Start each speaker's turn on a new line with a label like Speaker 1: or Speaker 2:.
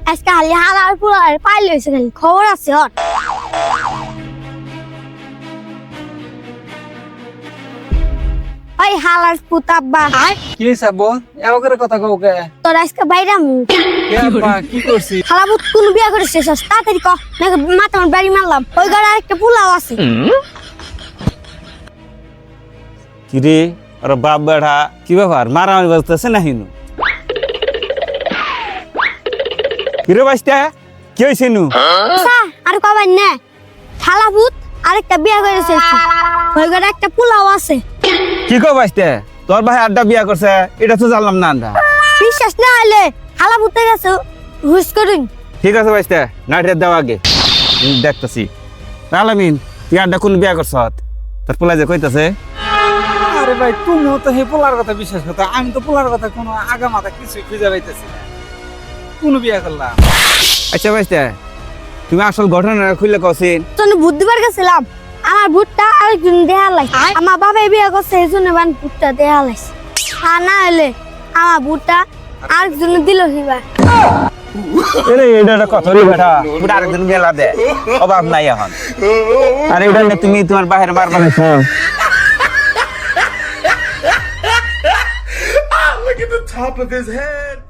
Speaker 1: আজকে হালি হালার পুলার পাইল হয়েছে খালি খবর আছে হট ওই হালার পুতাব্বা
Speaker 2: কি সাবো এমন কথা কও কে
Speaker 1: তোর আজকে বাইরে মু
Speaker 2: কে আব্বা কি করছি
Speaker 1: হালাবুত কোন বিয়া করেছিস তাড়াতাড়ি ক নাকি মাথা আমার বাড়ি মারলাম ওই ঘরে আরেকটা পোলাও আছে
Speaker 3: কিরে আর বাপ বেড়া কি ব্যাপার মারামারি বাজতেছে না হিনু কিরে বাসটা কি হয়েছে নু
Speaker 1: আর কবার না হালাবুত আরেকটা বিয়া করেছে ওই ঘরে একটা পোলাও আছে
Speaker 3: কি কো বাসতে তোর ভাই আড্ডা বিয়া করছে এটা তো জানলাম না আমরা
Speaker 1: বিশ্বাস না হলে হালাবুতের কাছে হুশ করুন
Speaker 3: ঠিক আছে বাসতে নাটের দাও আগে দেখতেছি আলামিন তুই আড্ডা কোন বিয়া করছ তোর পোলা যে কইতাছে
Speaker 2: আরে ভাই তুমিও তো হে পোলার কথা বিশ্বাস করতে আমি তো পোলার কথা কোনো আগা মাথা কিছুই খুঁজে পাইতেছি না কোন বিয়া করলাম
Speaker 3: আচ্ছা বাসতে তুমি আসল ঘটনা খুললে কছিন
Speaker 1: তোর বুধবার গেছিলাম আমার ভুট্টা আরেকজন দেয়া লাগছে আমার বাবা বিয়া করছে এই জন্য বান ভুট্টা দেয়া লাগছে আর না হলে আমার ভুট্টা আরেকজন দিল হিবা
Speaker 3: আরে এটা কত রে বেটা পুরা আরেকদিন গেলা দে অভাব নাই এখন আরে এটা না তুমি তোমার বাহির মারবা না
Speaker 4: Look at the top of his head.